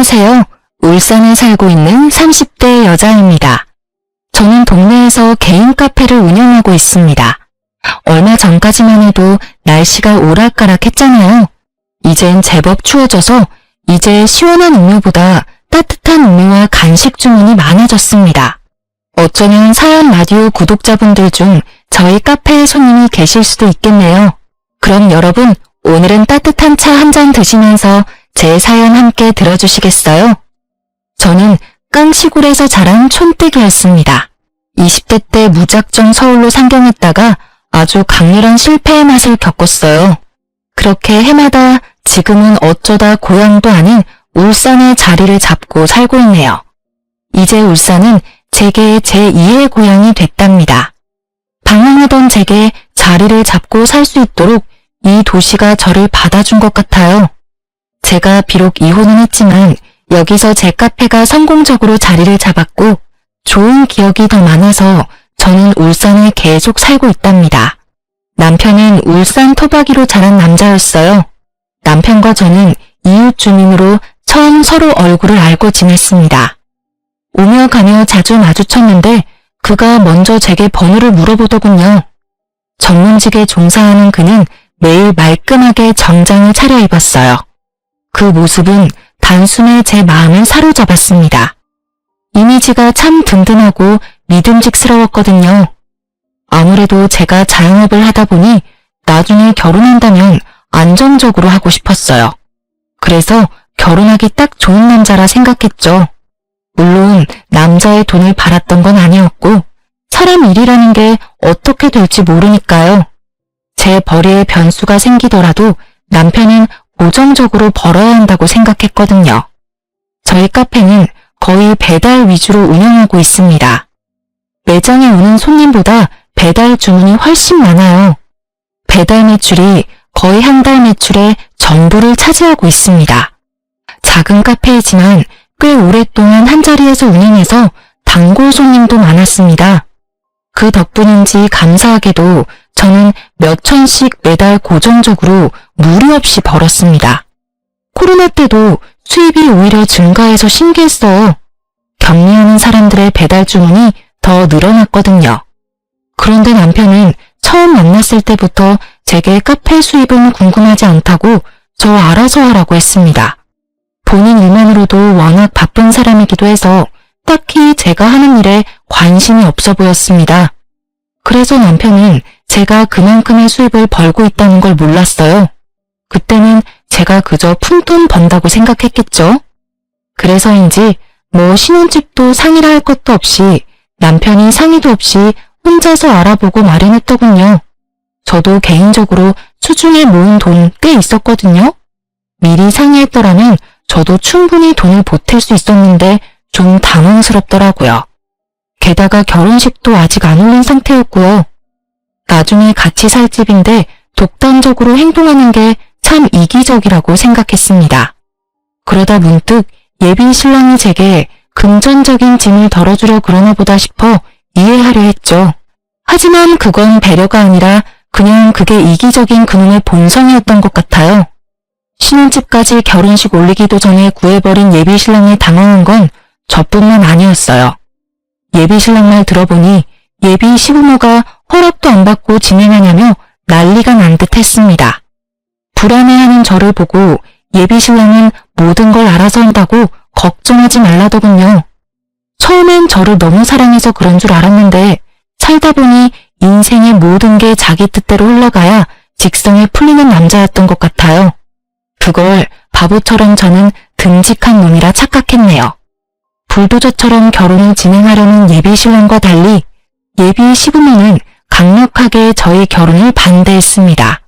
안녕하세요. 울산에 살고 있는 30대 여자입니다. 저는 동네에서 개인 카페를 운영하고 있습니다. 얼마 전까지만 해도 날씨가 오락가락했잖아요. 이젠 제법 추워져서 이제 시원한 음료보다 따뜻한 음료와 간식 주문이 많아졌습니다. 어쩌면 사연 라디오 구독자분들 중 저희 카페에 손님이 계실 수도 있겠네요. 그럼 여러분, 오늘은 따뜻한 차 한 잔 드시면서 제 사연 함께 들어주시겠어요? 저는 깡시골에서 자란 촌뜨기였습니다. 20대 때 무작정 서울로 상경했다가 아주 강렬한 실패의 맛을 겪었어요. 그렇게 해마다 지금은 어쩌다 고향도 아닌 울산에 자리를 잡고 살고 있네요. 이제 울산은 제게 제2의 고향이 됐답니다. 방황하던 제게 자리를 잡고 살 수 있도록 이 도시가 저를 받아준 것 같아요. 제가 비록 이혼은 했지만 여기서 제 카페가 성공적으로 자리를 잡았고 좋은 기억이 더 많아서 저는 울산에 계속 살고 있답니다. 남편은 울산 토박이로 자란 남자였어요. 남편과 저는 이웃 주민으로 처음 서로 얼굴을 알고 지냈습니다. 오며 가며 자주 마주쳤는데 그가 먼저 제게 번호를 물어보더군요. 전문직에 종사하는 그는 매일 말끔하게 정장을 차려입었어요. 그 모습은 단숨에 제 마음을 사로잡았습니다. 이미지가 참 든든하고 믿음직스러웠거든요. 아무래도 제가 자영업을 하다 보니 나중에 결혼한다면 안정적으로 하고 싶었어요. 그래서 결혼하기 딱 좋은 남자라 생각했죠. 물론 남자의 돈을 바랐던 건 아니었고 사람 일이라는 게 어떻게 될지 모르니까요. 제 벌이에 변수가 생기더라도 남편은 고정적으로 벌어야 한다고 생각했거든요. 저희 카페는 거의 배달 위주로 운영하고 있습니다. 매장에 오는 손님보다 배달 주문이 훨씬 많아요. 배달 매출이 거의 한 달 매출의 전부를 차지하고 있습니다. 작은 카페이지만 꽤 오랫동안 한자리에서 운영해서 단골 손님도 많았습니다. 그 덕분인지 감사하게도 저는 몇 천씩 매달 고정적으로 무리 없이 벌었습니다. 코로나 때도 수입이 오히려 증가해서 신기했어요. 격리하는 사람들의 배달 주문이 더 늘어났거든요. 그런데 남편은 처음 만났을 때부터 제게 카페 수입은 궁금하지 않다고 저 알아서 하라고 했습니다. 본인 일만으로도 워낙 바쁜 사람이기도 해서 딱히 제가 하는 일에 관심이 없어 보였습니다. 그래서 남편은 제가 그만큼의 수입을 벌고 있다는 걸 몰랐어요. 그때는 제가 그저 푼돈 번다고 생각했겠죠. 그래서인지 신혼집도 상의를 할 것도 없이 남편이 상의도 없이 혼자서 알아보고 마련했더군요. 저도 개인적으로 수중에 모은 돈 꽤 있었거든요. 미리 상의했더라면 저도 충분히 돈을 보탤 수 있었는데 좀 당황스럽더라고요. 게다가 결혼식도 아직 안 올린 상태였고요. 나중에 같이 살 집인데 독단적으로 행동하는 게 참 이기적이라고 생각했습니다. 그러다 문득 예비 신랑이 제게 금전적인 짐을 덜어주려 그러나 보다 싶어 이해하려 했죠. 하지만 그건 배려가 아니라 그냥 그게 이기적인 그놈의 본성이었던 것 같아요. 신혼집까지 결혼식 올리기도 전에 구해버린 예비 신랑이 당황한 건 저뿐만 아니었어요. 예비 신랑 말 들어보니 예비 시부모가 허락도 안 받고 진행하냐며 난리가 난 듯 했습니다. 불안해하는 저를 보고 예비 신랑은 모든 걸 알아서 한다고 걱정하지 말라더군요. 처음엔 저를 너무 사랑해서 그런 줄 알았는데 살다 보니 인생의 모든 게 자기 뜻대로 흘러가야 직성에 풀리는 남자였던 것 같아요. 그걸 바보처럼 저는 듬직한 놈이라 착각했네요. 불도저처럼 결혼을 진행하려는 예비 신랑과 달리 예비 시부모는 강력하게 저희 결혼을 반대했습니다.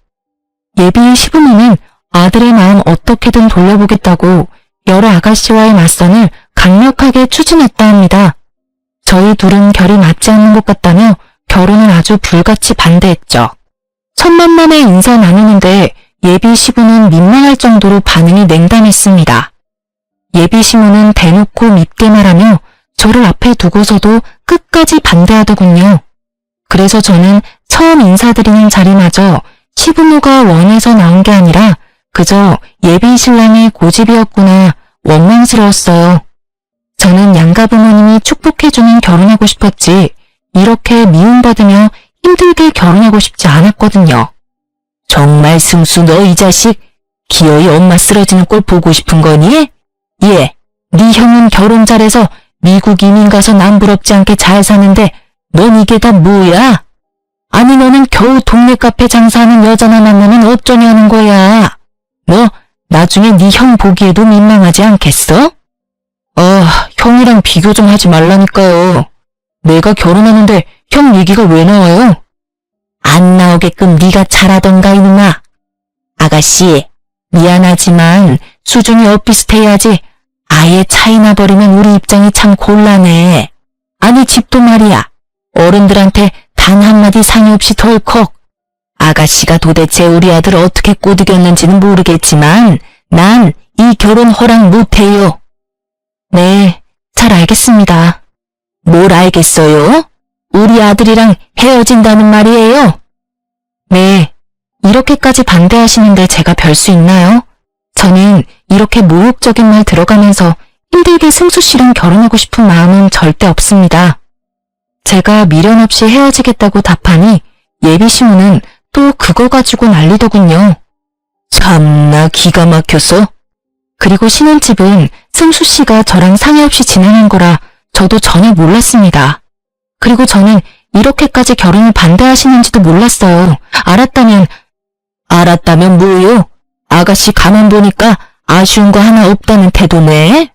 예비 시부모는 아들의 마음 어떻게든 돌려보겠다고 여러 아가씨와의 맞선을 강력하게 추진했다 합니다. 저희 둘은 결이 맞지 않는 것 같다며 결혼을 아주 불같이 반대했죠. 첫 만남에 인사 나누는데 예비 시부는 민망할 정도로 반응이 냉담했습니다. 예비 시부는 대놓고 밉게 말하며 저를 앞에 두고서도 끝까지 반대하더군요. 그래서 저는 처음 인사드리는 자리마저 시부모가 원해서 나온 게 아니라 그저 예비 신랑의 고집이었구나 원망스러웠어요. 저는 양가 부모님이 축복해주는 결혼하고 싶었지 이렇게 미움받으며 힘들게 결혼하고 싶지 않았거든요. 정말 승수 너 이 자식 기어이 엄마 쓰러지는 꼴 보고 싶은 거니? 예, 네 형은 결혼 잘해서 미국 이민 가서 남부럽지 않게 잘 사는데 넌 이게 다 뭐야? 아니 너는 겨우 동네 카페 장사하는 여자나 만나면 어쩌냐는 거야. 너 나중에 네 형 보기에도 민망하지 않겠어? 형이랑 비교 좀 하지 말라니까요. 내가 결혼하는데 형 얘기가 왜 나와요? 안 나오게끔 네가 잘하던가 이놈아. 아가씨, 미안하지만 수준이 엇비슷해야지 아예 차이 나버리면 우리 입장이 참 곤란해. 아니 집도 말이야. 어른들한테 단 한마디 상의 없이 덜컥. 아가씨가 도대체 우리 아들 어떻게 꼬드겼는지는 모르겠지만 난 이 결혼 허락 못해요. 네, 잘 알겠습니다. 뭘 알겠어요? 우리 아들이랑 헤어진다는 말이에요? 네, 이렇게까지 반대하시는데 제가 별 수 있나요? 저는 이렇게 모욕적인 말 들어가면서 힘들게 승수 씨랑 결혼하고 싶은 마음은 절대 없습니다. 제가 미련 없이 헤어지겠다고 답하니 예비 시모는 또 그거 가지고 난리더군요. 참나 기가 막혀서. 그리고 신혼집은 승수 씨가 저랑 상의 없이 진행한 거라 저도 전혀 몰랐습니다. 그리고 저는 이렇게까지 결혼을 반대하시는지도 몰랐어요. 알았다면 뭐요? 아가씨 가만 보니까 아쉬운 거 하나 없다는 태도네.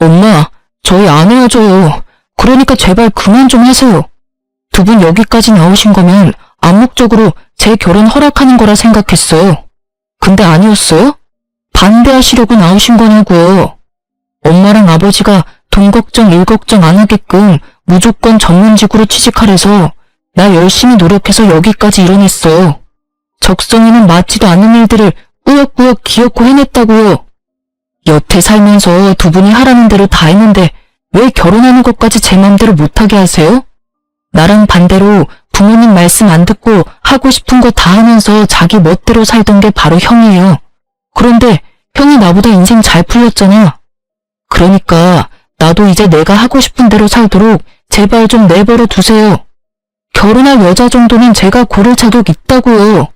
엄마, 저희 안 헤어져요. 그러니까 제발 그만 좀 하세요. 두 분 여기까지 나오신 거면 암묵적으로 제 결혼 허락하는 거라 생각했어요. 근데 아니었어요? 반대하시려고 나오신 거냐고요. 엄마랑 아버지가 돈 걱정, 일 걱정 안 하게끔 무조건 전문직으로 취직하래서 나 열심히 노력해서 여기까지 이뤄냈어요. 적성에는 맞지도 않는 일들을 꾸역꾸역 기어코 해냈다고요. 여태 살면서 두 분이 하라는 대로 다 했는데 왜 결혼하는 것까지 제 맘대로 못하게 하세요? 나랑 반대로 부모님 말씀 안 듣고 하고 싶은 거 다 하면서 자기 멋대로 살던 게 바로 형이에요. 그런데 형이 나보다 인생 잘 풀렸잖아. 그러니까 나도 이제 내가 하고 싶은 대로 살도록 제발 좀 내버려 두세요. 결혼할 여자 정도는 제가 고를 자격 있다고요.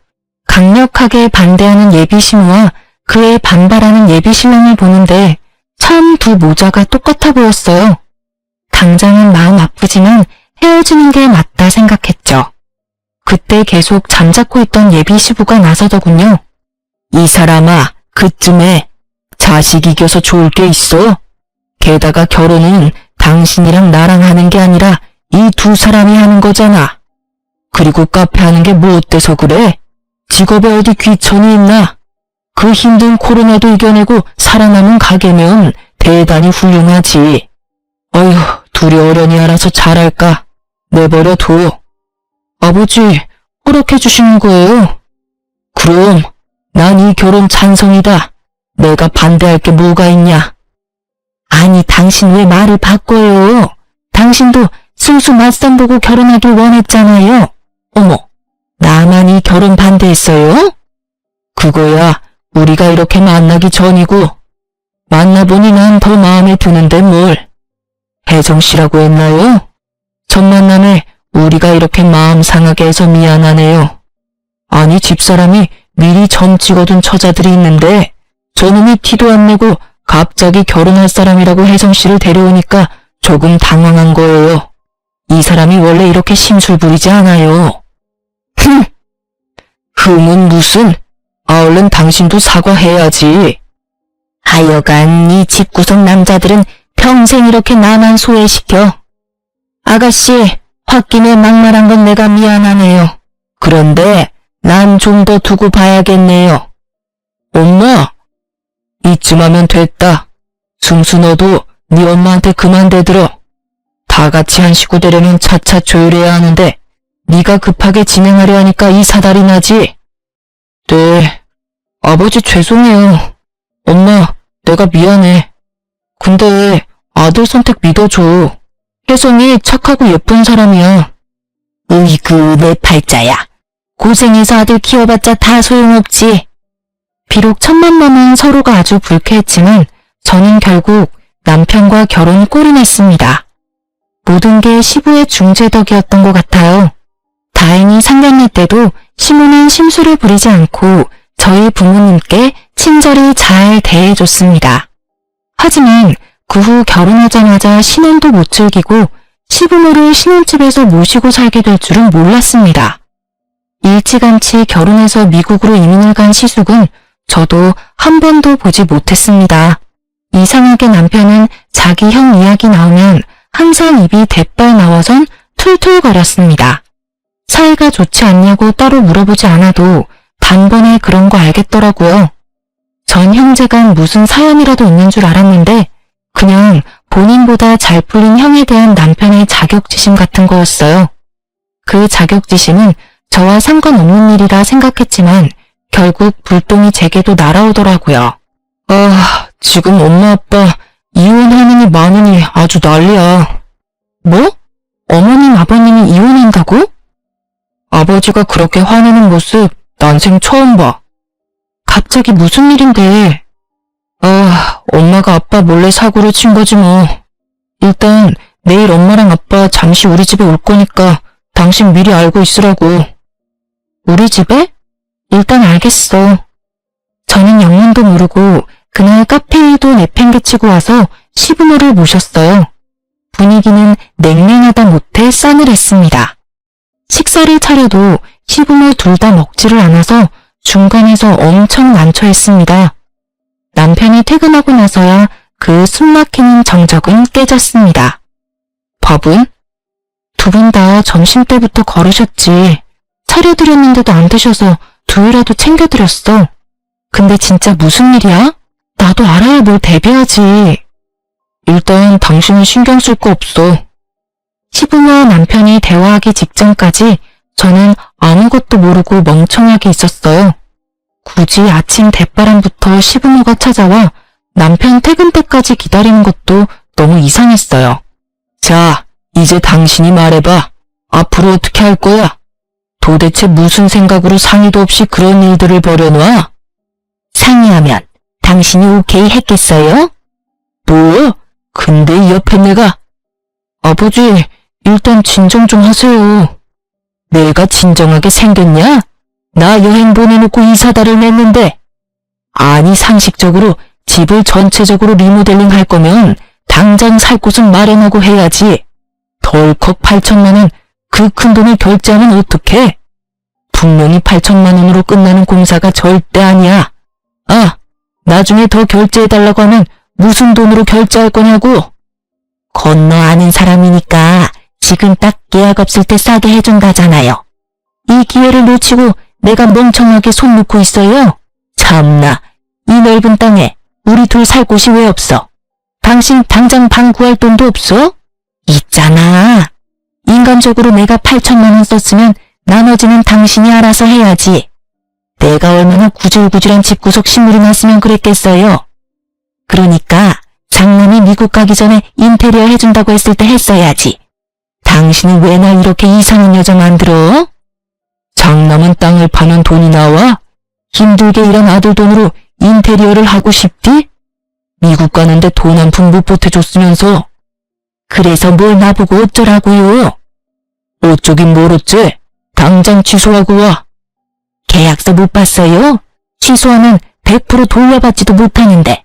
강력하게 반대하는 예비 시모와 그에 반발하는 예비 신랑을 보는데 참 두 모자가 똑같아 보였어요. 당장은 마음 아프지만 헤어지는 게 맞다 생각했죠. 그때 계속 잠자코 있던 예비 시부가 나서더군요. 이 사람아, 그쯤에 자식 이겨서 좋을 게 있어? 게다가 결혼은 당신이랑 나랑 하는 게 아니라 이 두 사람이 하는 거잖아. 그리고 카페 하는 게 뭐 어때서 그래? 직업에 어디 귀천이 있나? 그 힘든 코로나도 이겨내고 살아남은 가게면 대단히 훌륭하지. 어휴, 둘이 어련히 알아서 잘할까? 내버려 둬. 아버지, 허락해 주시는 거예요? 그럼 난 이 결혼 찬성이다. 내가 반대할 게 뭐가 있냐? 아니, 당신 왜 말을 바꿔요? 당신도 승수 맞선 보고 결혼하길 원했잖아요. 어머, 나만 이 결혼 반대했어요? 그거야 우리가 이렇게 만나기 전이고 만나보니 난 더 마음에 드는데 뭘. 혜정 씨라고 했나요? 첫 만남에 우리가 이렇게 마음 상하게 해서 미안하네요. 아니 집사람이 미리 점 찍어둔 처자들이 있는데 저놈이 티도 안 내고 갑자기 결혼할 사람이라고 혜정 씨를 데려오니까 조금 당황한 거예요. 이 사람이 원래 이렇게 심술 부리지 않아요. 흠은 무슨? 얼른 당신도 사과해야지. 하여간 이 집구석 남자들은 평생 이렇게 나만 소외시켜. 아가씨, 홧김에 막말한 건 내가 미안하네요. 그런데 난 좀 더 두고 봐야겠네요. 엄마, 이쯤 하면 됐다. 승수 너도 네 엄마한테 그만 대들어. 다 같이 한 식구 되려면 차차 조율해야 하는데 네가 급하게 진행하려 하니까 이 사달이 나지. 네, 아버지 죄송해요. 엄마, 내가 미안해. 근데 아들 선택 믿어줘. 혜성이 착하고 예쁜 사람이야. 으이구, 내 팔자야. 고생해서 아들 키워봤자 다 소용없지. 비록 첫 만남은 서로가 아주 불쾌했지만 저는 결국 남편과 결혼 꼴이 났습니다. 모든 게 시부의 중재덕이었던 것 같아요. 다행히 상견례 때도 시부는 심술을 부리지 않고 저희 부모님께 친절히 잘 대해줬습니다. 하지만 그 후 결혼하자마자 신혼도 못 즐기고 시부모를 신혼집에서 모시고 살게 될 줄은 몰랐습니다. 일찌감치 결혼해서 미국으로 이민을 간 시숙은 저도 한 번도 보지 못했습니다. 이상하게 남편은 자기 형 이야기 나오면 항상 입이 대빨 나와선 툴툴거렸습니다. 사이가 좋지 않냐고 따로 물어보지 않아도 단번에 그런 거 알겠더라고요. 전 형제간 무슨 사연이라도 있는 줄 알았는데 그냥 본인보다 잘 풀린 형에 대한 남편의 자격지심 같은 거였어요. 그 자격지심은 저와 상관없는 일이라 생각했지만 결국 불똥이 제게도 날아오더라고요. 지금 엄마 아빠 이혼하느니 마느니 아주 난리야. 뭐? 어머님 아버님이 이혼한다고? 아버지가 그렇게 화내는 모습 난생 처음 봐. 갑자기 무슨 일인데? 엄마가 아빠 몰래 사고를 친 거지 뭐. 일단 내일 엄마랑 아빠 잠시 우리 집에 올 거니까 당신 미리 알고 있으라고. 우리 집에? 일단 알겠어. 저는 영문도 모르고 그날 카페에도 내팽개치고 와서 시부모를 모셨어요. 분위기는 냉랭하다 못해 싸늘했습니다. 식사를 차려도 시부모 둘 다 먹지를 않아서 중간에서 엄청 난처했습니다. 남편이 퇴근하고 나서야 그 숨막히는 정적은 깨졌습니다. 밥은? 두 분 다 점심때부터 걸으셨지. 차려드렸는데도 안 드셔서 두유라도 챙겨드렸어. 근데 진짜 무슨 일이야? 나도 알아야 뭘 대비하지. 일단 당신은 신경 쓸 거 없어. 시부모와 남편이 대화하기 직전까지 저는 아무것도 모르고 멍청하게 있었어요. 굳이 아침 대바람부터 시부모가 찾아와 남편 퇴근 때까지 기다리는 것도 너무 이상했어요. 자, 이제 당신이 말해봐. 앞으로 어떻게 할 거야? 도대체 무슨 생각으로 상의도 없이 그런 일들을 벌여놔? 상의하면 당신이 오케이 했겠어요? 뭐? 근데 이 옆에 내가... 아버지, 일단 진정 좀 하세요. 내가 진정하게 생겼냐? 나 여행 보내놓고 이사다를 냈는데. 아니 상식적으로 집을 전체적으로 리모델링 할 거면 당장 살 곳은 마련하고 해야지. 덜컥 8천만 원, 그 큰 돈을 결제하면 어떡해? 분명히 8천만 원으로 끝나는 공사가 절대 아니야. 나중에 더 결제해달라고 하면 무슨 돈으로 결제할 거냐고. 건너 아는 사람이니까 지금 딱 계약 없을 때 싸게 해준다잖아요. 이 기회를 놓치고 내가 멍청하게 손 놓고 있어요. 참나, 이 넓은 땅에 우리 둘 살 곳이 왜 없어? 당신 당장 방 구할 돈도 없어? 있잖아. 인간적으로 내가 8천만 원 썼으면 나머지는 당신이 알아서 해야지. 내가 얼마나 구질구질한 집구석 신물이 났으면 그랬겠어요. 그러니까 장남이 미국 가기 전에 인테리어 해준다고 했을 때 했어야지. 당신은 왜 날 이렇게 이상한 여자 만들어? 장남은 땅을 파는 돈이 나와? 힘들게 일한 아들 돈으로 인테리어를 하고 싶디? 미국 가는데 돈 한 푼 못 보태줬으면서. 그래서 뭘 나보고 어쩌라고요? 어쩌긴 뭘 어째? 당장 취소하고 와. 계약서 못 봤어요? 취소하면 100% 돌려받지도 못하는데.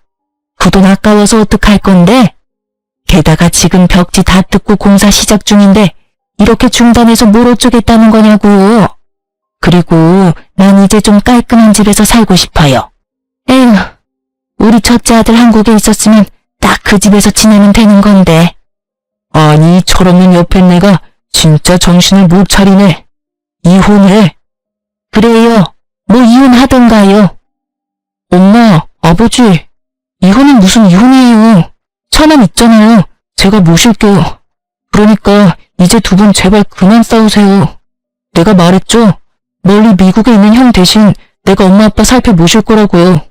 그 돈 아까워서 어떡할 건데? 게다가 지금 벽지 다 뜯고 공사 시작 중인데 이렇게 중단해서 뭘 어쩌겠다는 거냐고요. 그리고 난 이제 좀 깔끔한 집에서 살고 싶어요. 에휴, 우리 첫째 아들 한국에 있었으면 딱 그 집에서 지내면 되는 건데. 아니, 철없는 옆에 내가 진짜 정신을 못 차리네. 이혼해. 그래요. 뭐 이혼하던가요. 엄마, 아버지, 이혼은 무슨 이혼이에요. 차남 있잖아요. 제가 모실게요. 그러니까 이제 두 분 제발 그만 싸우세요. 내가 말했죠? 멀리 미국에 있는 형 대신 내가 엄마 아빠 살펴 모실 거라고요.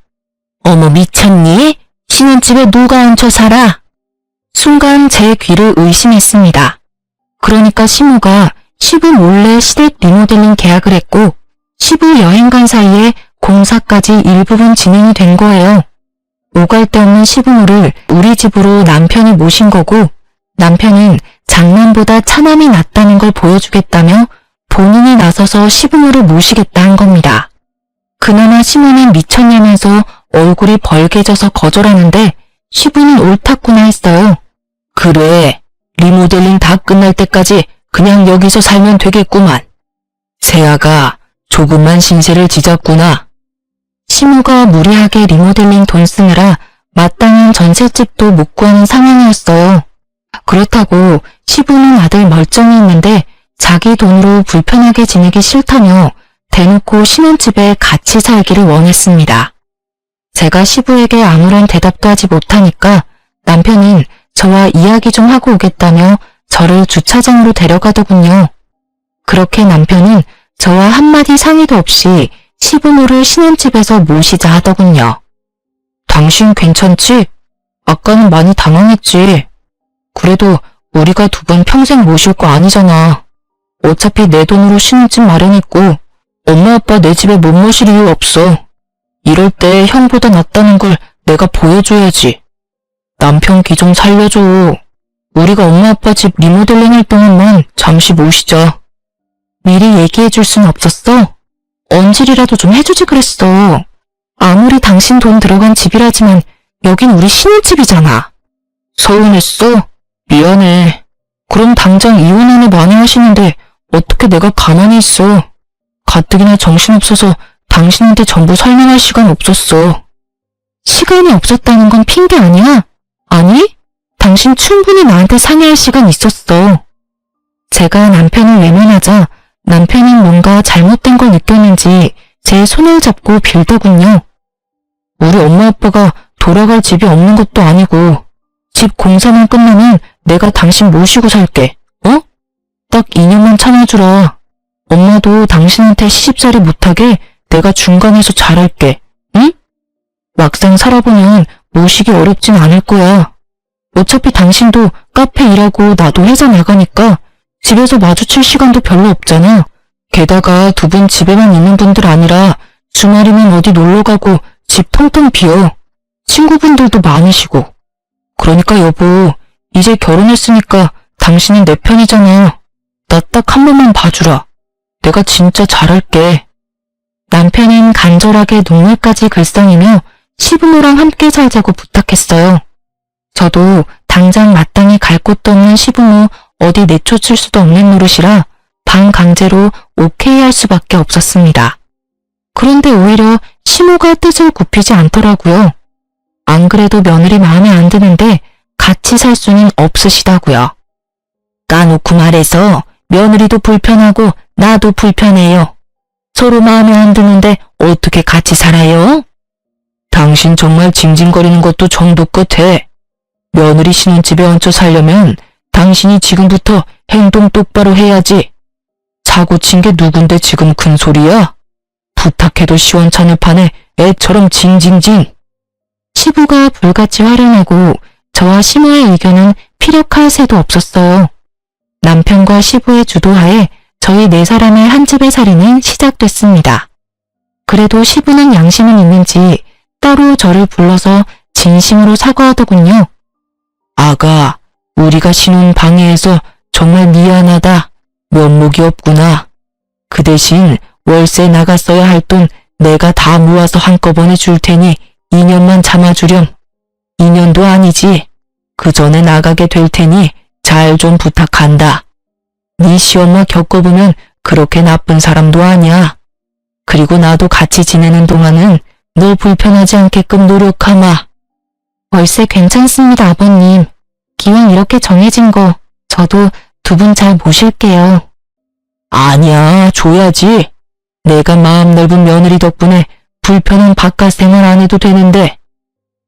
어머 미쳤니? 신혼집에 누가 얹혀 살아? 순간 제 귀를 의심했습니다. 그러니까 시모가 시부 몰래 시댁 리모델링 계약을 했고 시부 여행 간 사이에 공사까지 일부분 진행이 된 거예요. 오갈 데 없는 시부모를 우리 집으로 남편이 모신 거고, 남편은 장남보다 차남이 낫다는 걸 보여주겠다며 본인이 나서서 시부모를 모시겠다 한 겁니다. 그나마 시모는 미쳤냐면서 얼굴이 벌개져서 거절하는데 시부는 옳았구나 했어요. 그래, 리모델링 다 끝날 때까지 그냥 여기서 살면 되겠구만. 세아가 조금만 신세를 지졌구나. 시모가 무리하게 리모델링 돈 쓰느라 마땅한 전셋집도 못 구하는 상황이었어요. 그렇다고 시부는 아들 멀쩡히 있는데 자기 돈으로 불편하게 지내기 싫다며 대놓고 신혼집에 같이 살기를 원했습니다. 제가 시부에게 아무런 대답도 하지 못하니까 남편은 저와 이야기 좀 하고 오겠다며 저를 주차장으로 데려가더군요. 그렇게 남편은 저와 한마디 상의도 없이 시부모를 신혼집에서 모시자 하더군요. 당신 괜찮지? 아까는 많이 당황했지. 그래도 우리가 두 번 평생 모실 거 아니잖아. 어차피 내 돈으로 신혼집 마련했고 엄마 아빠 내 집에 못 모실 이유 없어. 이럴 때 형보다 낫다는 걸 내가 보여줘야지. 남편 기 좀 살려줘. 우리가 엄마 아빠 집 리모델링 할 동안만 잠시 모시자. 미리 얘기해줄 순 없었어? 언질이라도 좀 해주지 그랬어. 아무리 당신 돈 들어간 집이라지만 여긴 우리 신혼집이잖아. 서운했어? 미안해. 그럼 당장 이혼하는 많이 하시는데 어떻게 내가 가만히 있어. 가뜩이나 정신없어서 당신한테 전부 설명할 시간 없었어. 시간이 없었다는 건 핑계 아니야? 아니? 당신 충분히 나한테 상의할 시간 있었어. 제가 남편을 외면하자 남편은 뭔가 잘못된 걸 느꼈는지 제 손을 잡고 빌더군요. 우리 엄마 아빠가 돌아갈 집이 없는 것도 아니고 집 공사만 끝나면 내가 당신 모시고 살게. 어? 딱 2년만 참아주라. 엄마도 당신한테 시집살이 못하게 내가 중간에서 잘할게. 응? 막상 살아보면 모시기 어렵진 않을 거야. 어차피 당신도 카페 일하고 나도 회사 나가니까 집에서 마주칠 시간도 별로 없잖아. 게다가 두 분 집에만 있는 분들 아니라 주말이면 어디 놀러가고 집 텅텅 비어. 친구분들도 많으시고. 그러니까 여보, 이제 결혼했으니까 당신은 내 편이잖아. 나 딱 한 번만 봐주라. 내가 진짜 잘할게. 남편은 간절하게 눈물까지 글썽이며 시부모랑 함께 살자고 부탁했어요. 저도 당장 마땅히 갈 곳도 없는 시부모 어디 내쫓을 수도 없는 노릇이라 반강제로 오케이 할 수밖에 없었습니다. 그런데 오히려 시모가 뜻을 굽히지 않더라고요. 안 그래도 며느리 마음에 안 드는데 같이 살 수는 없으시다고요. 까놓고 말해서 며느리도 불편하고 나도 불편해요. 서로 마음에 안 드는데 어떻게 같이 살아요? 당신 정말 징징거리는 것도 정도 끝에. 며느리 신혼집에 얹혀 살려면 당신이 지금부터 행동 똑바로 해야지. 사고 친 게 누군데 지금 큰 소리야? 부탁해도 시원찮을 판에 애처럼 징징징. 시부가 불같이 화를 내고 저와 시모의 의견은 피력할 새도 없었어요. 남편과 시부의 주도하에 저희 네 사람의 한 집의 살이는 시작됐습니다. 그래도 시부는 양심은 있는지 따로 저를 불러서 진심으로 사과하더군요. 아가, 우리가 신혼 방해해서 정말 미안하다. 면목이 없구나. 그 대신 월세 나갔어야 할 돈 내가 다 모아서 한꺼번에 줄 테니 2년만 참아주렴. 2년도 아니지. 그 전에 나가게 될 테니 잘 좀 부탁한다. 네 시엄마 겪어보면 그렇게 나쁜 사람도 아니야. 그리고 나도 같이 지내는 동안은 너 불편하지 않게끔 노력하마. 월세 괜찮습니다, 아버님. 기왕 이렇게 정해진 거 저도 두 분 잘 모실게요. 아니야, 줘야지. 내가 마음 넓은 며느리 덕분에 불편한 바깥 생활 안 해도 되는데.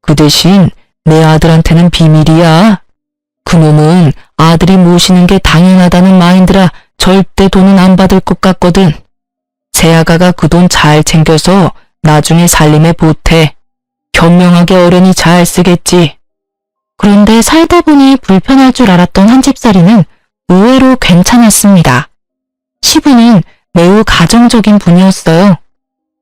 그 대신 내 아들한테는 비밀이야. 그놈은 아들이 모시는 게 당연하다는 마인드라 절대 돈은 안 받을 것 같거든. 새아가가 그 돈 잘 챙겨서 나중에 살림에 보태. 현명하게 어련히 잘 쓰겠지. 그런데 살다 보니 불편할 줄 알았던 한 집살이는 의외로 괜찮았습니다. 시부는 매우 가정적인 분이었어요.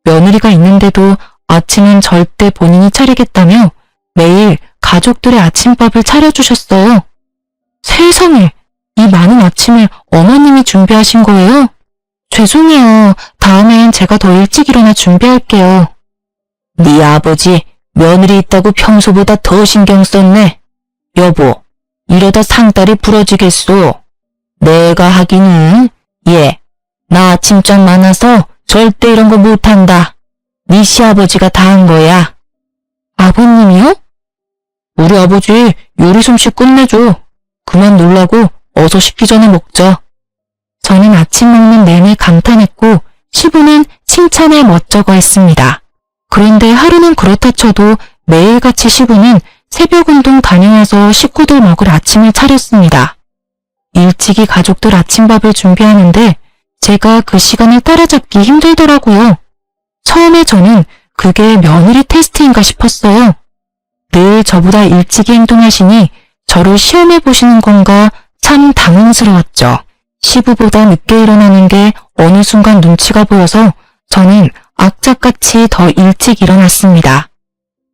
며느리가 있는데도 아침은 절대 본인이 차리겠다며 매일 가족들의 아침밥을 차려주셨어요. 세상에, 이 많은 아침을 어머님이 준비하신 거예요? 죄송해요. 다음엔 제가 더 일찍 일어나 준비할게요. 네 아버지 며느리 있다고 평소보다 더 신경 썼네. 여보, 이러다 상다리 부러지겠소. 내가 하기는 나 아침잠 많아서 절대 이런 거 못한다. 네 시아버지가 다 한 거야. 아버님이요? 우리 아버지 요리 솜씨 끝내줘. 그만 놀라고 어서 식기 전에 먹자. 저는 아침 먹는 내내 감탄했고 시부는 칭찬에 멋쩍어 했습니다. 그런데 하루는 그렇다 쳐도 매일같이 시부는 새벽 운동 다녀와서 식구들 먹을 아침을 차렸습니다. 일찍이 가족들 아침밥을 준비하는데 제가 그 시간을 따라잡기 힘들더라고요. 처음에 저는 그게 며느리 테스트인가 싶었어요. 늘 저보다 일찍이 행동하시니 저를 시험해 보시는 건가 참 당황스러웠죠. 시부보다 늦게 일어나는 게 어느 순간 눈치가 보여서 저는 악착같이 더 일찍 일어났습니다.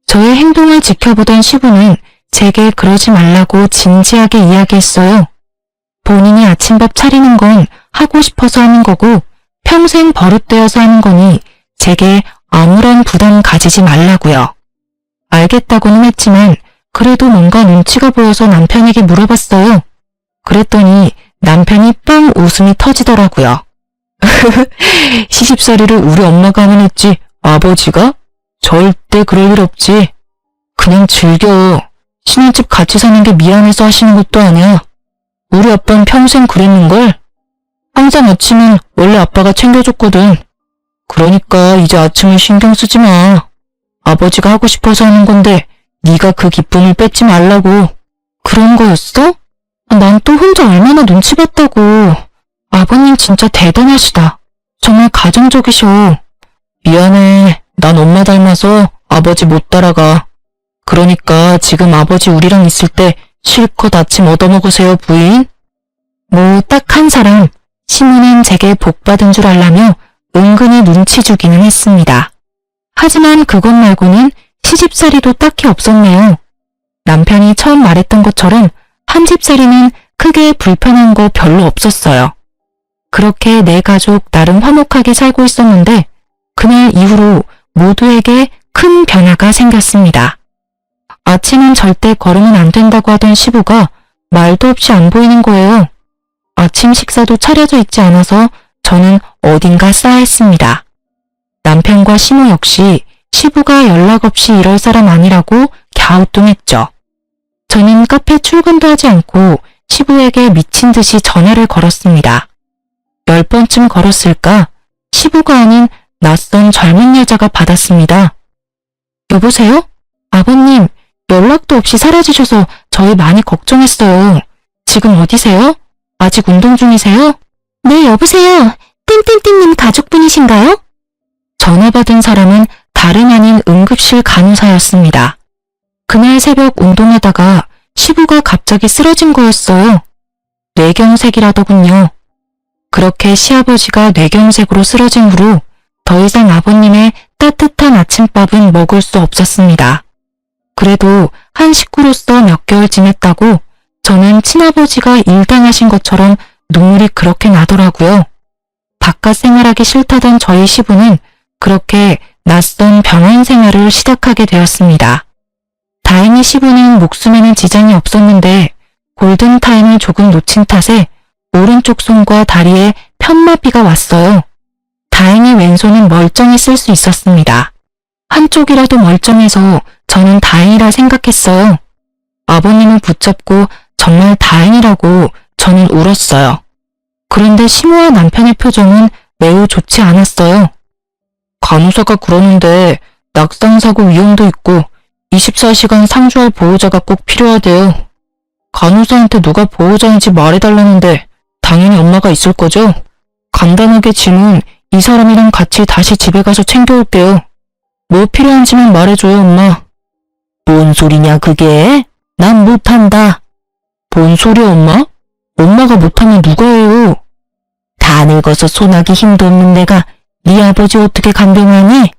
저의 행동을 지켜보던 시부는 제게 그러지 말라고 진지하게 이야기했어요. 본인이 아침밥 차리는 건 하고 싶어서 하는 거고 평생 버릇되어서 하는 거니 제게 아무런 부담 가지지 말라고요. 알겠다고는 했지만 그래도 뭔가 눈치가 보여서 남편에게 물어봤어요. 그랬더니 남편이 뻥 웃음이 터지더라고요. 시집살이를 우리 엄마가 하면 했지 아버지가? 절대 그럴 일 없지. 그냥 즐겨. 신혼집 같이 사는 게 미안해서 하시는 것도 아니야. 우리 아빠는 평생 그랬는걸. 항상 아침은 원래 아빠가 챙겨줬거든. 그러니까 이제 아침을 신경 쓰지 마. 아버지가 하고 싶어서 하는 건데 네가 그 기쁨을 뺏지 말라고. 그런 거였어? 난 또 혼자 얼마나 눈치 봤다고. 아버님 진짜 대단하시다. 정말 가정적이셔. 미안해. 난 엄마 닮아서 아버지 못 따라가. 그러니까 지금 아버지 우리랑 있을 때 실컷 아침 얻어먹으세요, 부인. 뭐 딱 한 사람, 시모는 제게 복 받은 줄 알라며 은근히 눈치 주기는 했습니다. 하지만 그것 말고는 시집살이도 딱히 없었네요. 남편이 처음 말했던 것처럼 한 집살이는 크게 불편한 거 별로 없었어요. 그렇게 내 가족 나름 화목하게 살고 있었는데 그날 이후로 모두에게 큰 변화가 생겼습니다. 아침은 절대 걸으면 안 된다고 하던 시부가 말도 없이 안 보이는 거예요. 아침 식사도 차려져 있지 않아서 저는 어딘가 싸했습니다. 남편과 시모 역시 시부가 연락 없이 이럴 사람 아니라고 갸우뚱했죠. 저는 카페 출근도 하지 않고 시부에게 미친 듯이 전화를 걸었습니다. 10번쯤 걸었을까? 시부가 아닌 낯선 젊은 여자가 받았습니다. 여보세요? 아버님, 연락도 없이 사라지셔서 저희 많이 걱정했어요. 지금 어디세요? 아직 운동 중이세요? 네, 여보세요. 띵띵띵님 가족분이신가요? 전화 받은 사람은 다름 아닌 응급실 간호사였습니다. 그날 새벽 운동하다가 시부가 갑자기 쓰러진 거였어요. 뇌경색이라더군요. 그렇게 시아버지가 뇌경색으로 쓰러진 후로 더 이상 아버님의 따뜻한 아침밥은 먹을 수 없었습니다. 그래도 한 식구로서 몇 개월 지냈다고 저는 친아버지가 일당하신 것처럼 눈물이 그렇게 나더라고요. 바깥 생활하기 싫다던 저희 시부는 그렇게 낯선 병원 생활을 시작하게 되었습니다. 다행히 시부는 목숨에는 지장이 없었는데 골든타임을 조금 놓친 탓에 오른쪽 손과 다리에 편마비가 왔어요. 다행히 왼손은 멀쩡히 쓸 수 있었습니다. 한쪽이라도 멀쩡해서 저는 다행이라 생각했어요. 아버님을 붙잡고 정말 다행이라고 저는 울었어요. 그런데 시모와 남편의 표정은 매우 좋지 않았어요. 간호사가 그러는데 낙상사고 위험도 있고 24시간 상주할 보호자가 꼭 필요하대요. 간호사한테 누가 보호자인지 말해달라는데 당연히 엄마가 있을 거죠? 간단하게 짐은 이 사람이랑 같이 다시 집에 가서 챙겨올게요. 뭐 필요한지만 말해줘요, 엄마. 뭔 소리냐 그게? 난 못한다. 뭔 소리야, 엄마? 엄마가 못하면 누가 해요? 다 늙어서 손하기 힘도 없는 내가 네 아버지 어떻게 간병하니?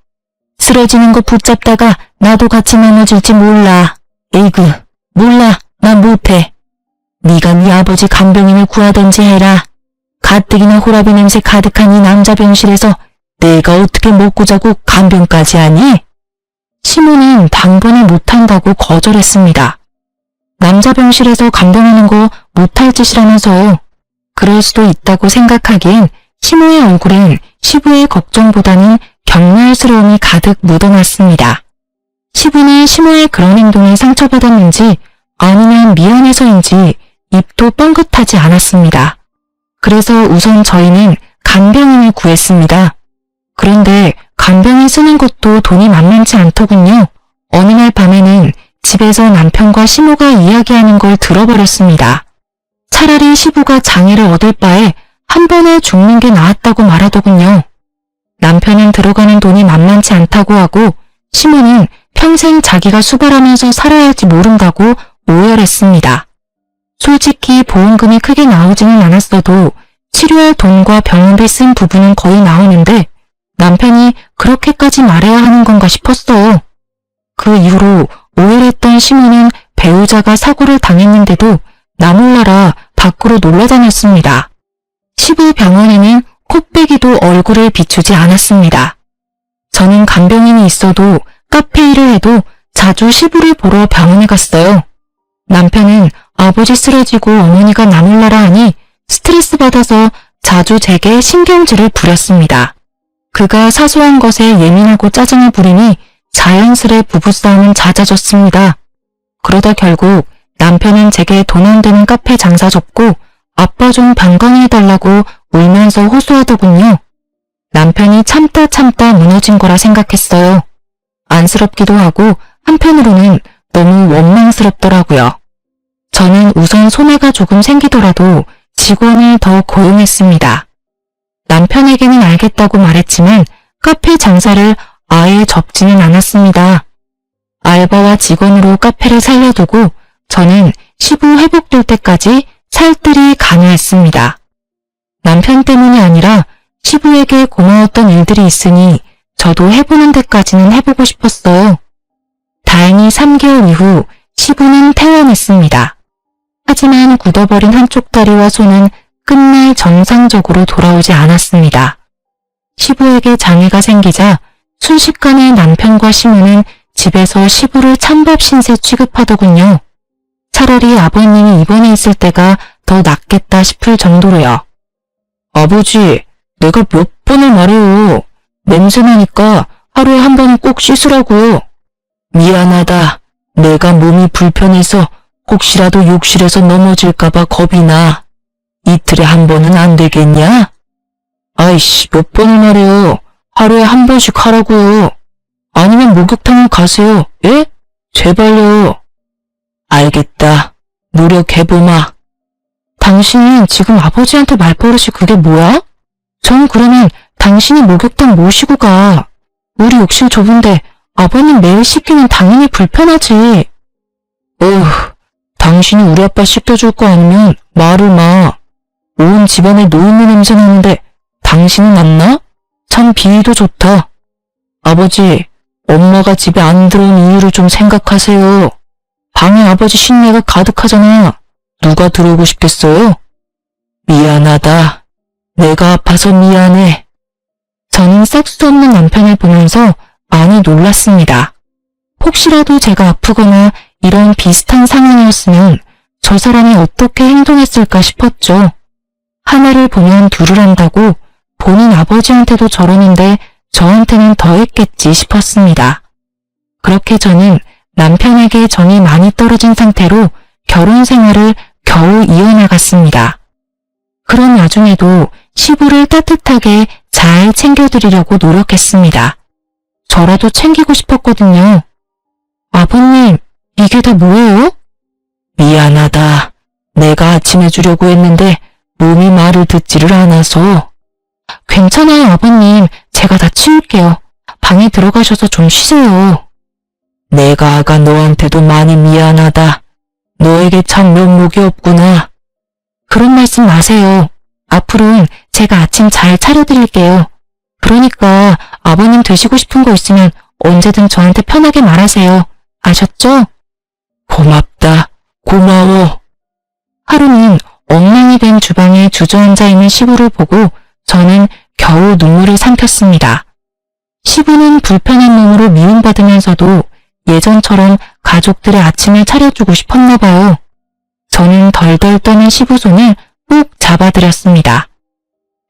쓰러지는 거 붙잡다가 나도 같이 넘어질지 몰라. 에이그, 몰라. 나 못해. 네가 네 아버지 간병인을 구하던지 해라. 가뜩이나 호라비 냄새 가득한 이 남자 병실에서 내가 어떻게 먹고 자고 간병까지 하니? 시몬은 당번에 못한다고 거절했습니다. 남자 병실에서 간병하는 거 못할 짓이라면서. 그럴 수도 있다고 생각하기엔 시모의 얼굴엔 시부의 걱정보다는 경멸스러움이 가득 묻어났습니다. 시부는 시모의 그런 행동에 상처받았는지 아니면 미안해서인지 입도 뻥긋하지 않았습니다. 그래서 우선 저희는 간병인을 구했습니다. 그런데 간병인 쓰는 것도 돈이 만만치 않더군요. 어느 날 밤에는 집에서 남편과 시모가 이야기하는 걸 들어버렸습니다. 차라리 시부가 장애를 얻을 바에 한 번에 죽는 게 나았다고 말하더군요. 남편은 들어가는 돈이 만만치 않다고 하고 시모는 평생 자기가 수발하면서 살아야 할지 모른다고 오열했습니다. 솔직히 보험금이 크게 나오지는 않았어도 치료할 돈과 병원비 쓴 부분은 거의 나오는데 남편이 그렇게까지 말해야 하는 건가 싶었어요. 그 이후로 오열했던 시모는 배우자가 사고를 당했는데도 나 몰라라 밖으로 놀러다녔습니다. 시부 병원에는 코빼기도 얼굴을 비추지 않았습니다. 저는 간병인이 있어도 카페 일을 해도 자주 시부를 보러 병원에 갔어요. 남편은 아버지 쓰러지고 어머니가 나 몰라라 하니 스트레스 받아서 자주 제게 신경질을 부렸습니다. 그가 사소한 것에 예민하고 짜증을 부리니 자연스레 부부싸움은 잦아졌습니다. 그러다 결국 남편은 제게 돈 안 되는 카페 장사 접고 아빠 좀 방광해달라고 울면서 호소하더군요. 남편이 참다 무너진 거라 생각했어요. 안쓰럽기도 하고 한편으로는 너무 원망스럽더라고요. 저는 우선 손해가 조금 생기더라도 직원을 더 고용했습니다. 남편에게는 알겠다고 말했지만 카페 장사를 아예 접지는 않았습니다. 알바와 직원으로 카페를 살려두고 저는 시부 회복될 때까지 살뜰히 간호했습니다. 남편 때문이 아니라 시부에게 고마웠던 일들이 있으니 저도 해보는 데까지는 해보고 싶었어요. 다행히 3개월 이후 시부는 퇴원했습니다. 하지만 굳어버린 한쪽 다리와 손은 끝내 정상적으로 돌아오지 않았습니다. 시부에게 장애가 생기자 순식간에 남편과 시모는 집에서 시부를 찬밥 신세 취급하더군요. 차라리 아버님이 입원해 있을 때가 더 낫겠다 싶을 정도로요. 아버지, 내가 몇 번을 말해요. 냄새나니까 하루에 한 번은 꼭 씻으라고요. 미안하다. 내가 몸이 불편해서 혹시라도 욕실에서 넘어질까봐 겁이 나. 이틀에 한 번은 안 되겠냐? 아이씨, 몇 번을 말해요. 하루에 한 번씩 하라고요. 아니면 목욕탕을 가세요. 예? 제발요. 알겠다. 노력해보마. 당신은 지금 아버지한테 말버릇이 그게 뭐야? 전 그러면 당신이 목욕탕 모시고 가. 우리 욕실 좁은데 아버님 매일 씻기면 당연히 불편하지. 당신이 우리 아빠 씻겨줄 거 아니면 말을 마. 온 집안에 노인네 냄새 나는데 당신은 안 나? 참 비위도 좋다. 아버지, 엄마가 집에 안 들어온 이유를 좀 생각하세요. 방에 아버지 신내가 가득하잖아. 누가 들어오고 싶겠어요? 미안하다. 내가 아파서 미안해. 저는 싹 수 없는 남편을 보면서 많이 놀랐습니다. 혹시라도 제가 아프거나 이런 비슷한 상황이었으면 저 사람이 어떻게 행동했을까 싶었죠. 하나를 보면 둘을 한다고 본인 아버지한테도 저러는데 저한테는 더 했겠지 싶었습니다. 그렇게 저는 남편에게 정이 많이 떨어진 상태로 결혼 생활을 겨우 이어나갔습니다. 그런 와중에도 시부를 따뜻하게 잘 챙겨드리려고 노력했습니다. 저라도 챙기고 싶었거든요. 아버님, 이게 다 뭐예요? 미안하다. 내가 아침 해주려고 했는데 몸이 말을 듣지를 않아서. 괜찮아요, 아버님. 제가 다 치울게요. 방에 들어가셔서 좀 쉬세요. 내가 아가 너한테도 많이 미안하다. 너에게 참 면목이 없구나. 그런 말씀 마세요. 앞으로는 제가 아침 잘 차려드릴게요. 그러니까 아버님 드시고 싶은 거 있으면 언제든 저한테 편하게 말하세요. 아셨죠? 고맙다. 고마워. 하루는 엉망이 된 주방에 주저앉아 있는 시부를 보고 저는 겨우 눈물을 삼켰습니다. 시부는 불편한 몸으로 미움받으면서도 예전처럼 가족들의 아침을 차려주고 싶었나 봐요. 저는 덜덜 떠는 시부 손을 꼭 잡아드렸습니다.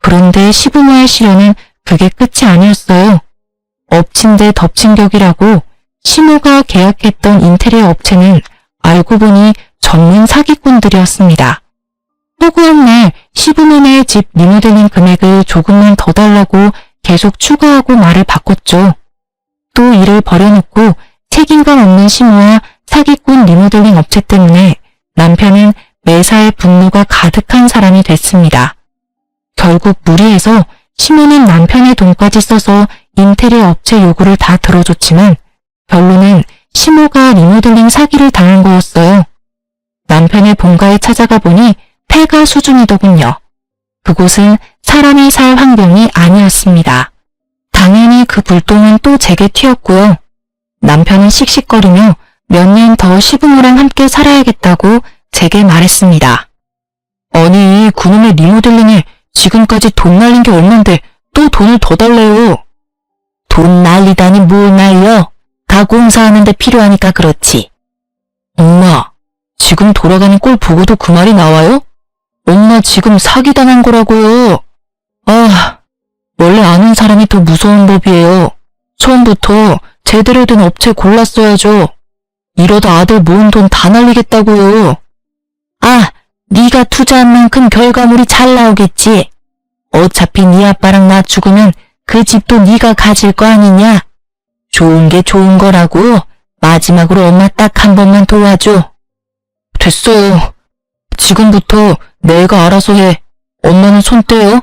그런데 시부모의 시련은 그게 끝이 아니었어요. 엎친 데 덮친 격이라고 시모가 계약했던 인테리어 업체는 알고 보니 전문 사기꾼들이었습니다. 허구한 날 시부모네 집 리모델링 금액을 조금만 더 달라고 계속 추가하고 말을 바꿨죠. 또 일을 버려놓고 책임감 없는 시모와 사기꾼 리모델링 업체 때문에 남편은 매사에 분노가 가득한 사람이 됐습니다. 결국 무리해서 시모는 남편의 돈까지 써서 인테리어 업체 요구를 다 들어줬지만 결론은 시모가 리모델링 사기를 당한 거였어요. 남편의 본가에 찾아가 보니 폐가 수준이더군요. 그곳은 사람이 살 환경이 아니었습니다. 당연히 그 불똥은 또 제게 튀었고요. 남편은 씩씩거리며 몇 년 더 시부모랑 함께 살아야겠다고 제게 말했습니다. 아니, 그놈의 리모델링에 지금까지 돈 날린 게 얼만데 또 돈을 더 달래요. 돈 날리다니 뭘 날려? 다 공사하는데 필요하니까 그렇지. 엄마, 지금 돌아가는 꼴 보고도 그 말이 나와요? 엄마 지금 사기당한 거라고요. 아, 원래 아는 사람이 더 무서운 법이에요. 처음부터 제대로 된 업체 골랐어야죠. 이러다 아들 모은 돈 다 날리겠다고요. 아, 네가 투자한 만큼 결과물이 잘 나오겠지. 어차피 네 아빠랑 나 죽으면 그 집도 네가 가질 거 아니냐. 좋은 게 좋은 거라고. 마지막으로 엄마 딱 한 번만 도와줘. 됐어요. 지금부터 내가 알아서 해. 엄마는 손 떼요.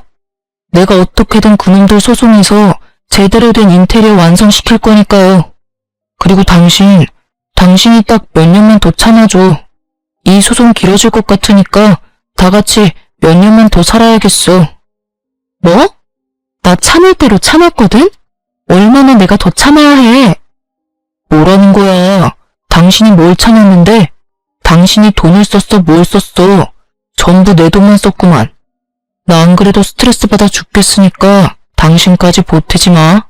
내가 어떻게든 그놈들 소송해서 제대로 된 인테리어 완성시킬 거니까요. 그리고 당신이 딱 몇 년만 더 참아줘. 이 소송 길어질 것 같으니까 다 같이 몇 년만 더 살아야겠어. 뭐? 나 참을 대로 참았거든? 얼마나 내가 더 참아야 해? 뭐라는 거야? 당신이 뭘 참았는데? 당신이 돈을 썼어, 뭘 썼어? 전부 내 돈만 썼구만. 나 안 그래도 스트레스 받아 죽겠으니까 당신까지 보태지 마.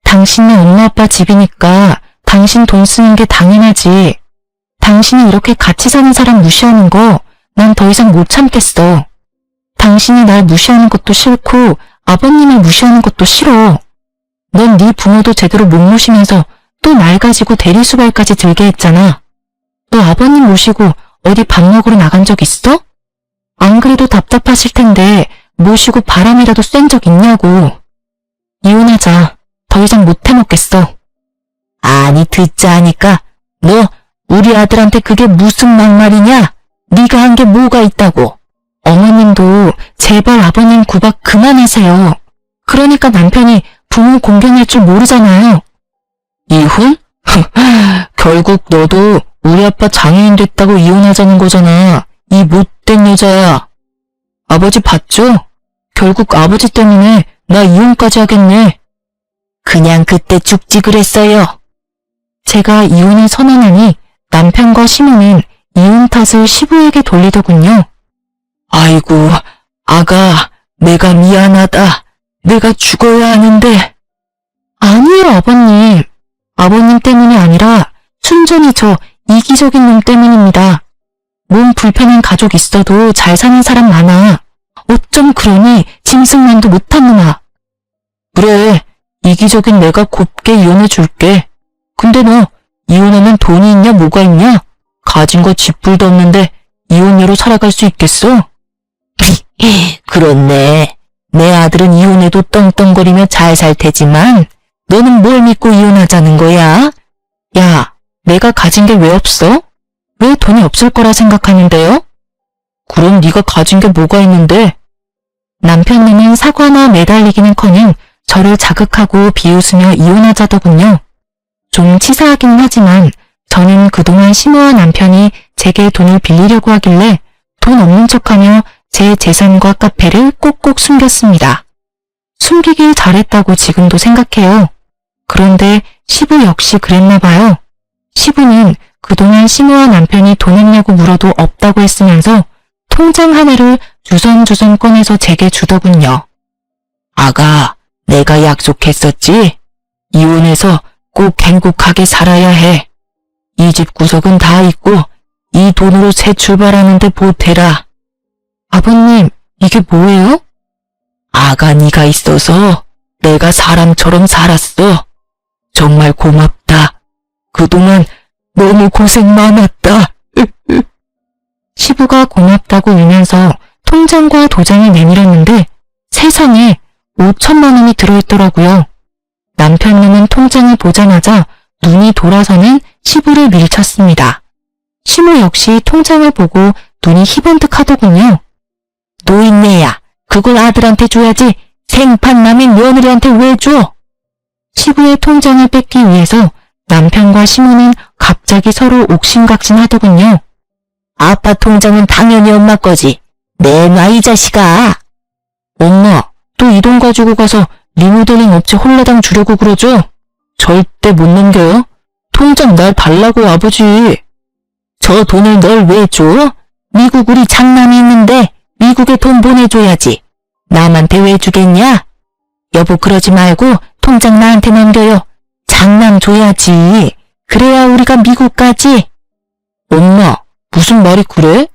당신은 엄마 아빠 집이니까 당신 돈 쓰는 게 당연하지. 당신이 이렇게 같이 사는 사람 무시하는 거 난 더 이상 못 참겠어. 당신이 날 무시하는 것도 싫고 아버님을 무시하는 것도 싫어. 넌 네 부모도 제대로 못 모시면서 또 날 가지고 대리수발까지 들게 했잖아. 너 아버님 모시고 어디 밥 먹으러 나간 적 있어? 안 그래도 답답하실 텐데 모시고 바람이라도 쐰 적 있냐고. 이혼하자. 더 이상 못 해먹겠어. 아니 듣자 하니까 너 우리 아들한테 그게 무슨 막말이냐? 네가 한 게 뭐가 있다고. 어머님도 제발 아버님 구박 그만하세요. 그러니까 남편이 부모 공경할 줄 모르잖아요. 이혼? 결국 너도 우리 아빠 장애인 됐다고 이혼하자는 거잖아. 이 못된 여자야. 아버지 봤죠? 결국 아버지 때문에 나 이혼까지 하겠네. 그냥 그때 죽지 그랬어요. 제가 이혼을 선언하니 남편과 시모는 이혼 탓을 시부에게 돌리더군요. 아이고, 아가, 내가 미안하다. 내가 죽어야 하는데. 아니에요, 아버님. 아버님 때문이 아니라 순전히 저 이기적인 놈 때문입니다. 몸 불편한 가족 있어도 잘 사는 사람 많아. 어쩜 그러니 짐승만도 못한 놈아. 그래, 이기적인 내가 곱게 이혼해 줄게. 근데 너 이혼하면 돈이 있냐 뭐가 있냐? 가진 거 집불도 없는데 이혼녀로 살아갈 수 있겠어? 그렇네. 내 아들은 이혼해도 떵떵거리며 잘 살 테지만 너는 뭘 믿고 이혼하자는 거야? 야, 내가 가진 게 왜 없어? 왜 돈이 없을 거라 생각하는데요? 그럼 네가 가진 게 뭐가 있는데? 남편님은 사과나 매달리기는커녕 저를 자극하고 비웃으며 이혼하자더군요. 좀 치사하긴 하지만 저는 그동안 시모와 남편이 제게 돈을 빌리려고 하길래 돈 없는 척하며 제 재산과 카페를 꼭꼭 숨겼습니다. 숨기길 잘했다고 지금도 생각해요. 그럼 그런데 시부 역시 그랬나 봐요. 시부는 그동안 시모와 남편이 돈 있냐고 물어도 없다고 했으면서 통장 하나를 주섬주섬 꺼내서 제게 주더군요. 아가, 내가 약속했었지? 이혼해서 꼭 행복하게 살아야 해. 이 집 구석은 다 있고 이 돈으로 새 출발하는데 보태라. 아버님, 이게 뭐예요? 아가 네가 있어서 내가 사람처럼 살았어. 정말 고맙다. 그동안 너무 고생 많았다. 시부가 고맙다고 울면서 통장과 도장을 내밀었는데 세상에 5천만 원이 들어있더라고요. 남편님은 통장을 보자마자 눈이 돌아서는 시부를 밀쳤습니다. 시모 역시 통장을 보고 눈이 희번뜩하더군요. 노인네야, 그걸 아들한테 줘야지 생판 남인 며느리한테 왜 줘? 시부의 통장을 뺏기 위해서 남편과 시모는 갑자기 서로 옥신각신하더군요. 아빠 통장은 당연히 엄마 거지. 내놔 이 자식아. 엄마, 또 이 돈 가지고 가서 리모델링 업체 홀라당 주려고 그러죠? 절대 못 넘겨요. 통장 날 달라고요, 아버지. 저 돈을 널 왜 줘? 미국 우리 장남이 있는데 미국에 돈 보내줘야지. 남한테 왜 주겠냐? 여보 그러지 말고 통장 나한테 넘겨요. 장남 줘야지. 그래야 우리가 미국 가지. 엄마, 무슨 말이 그래?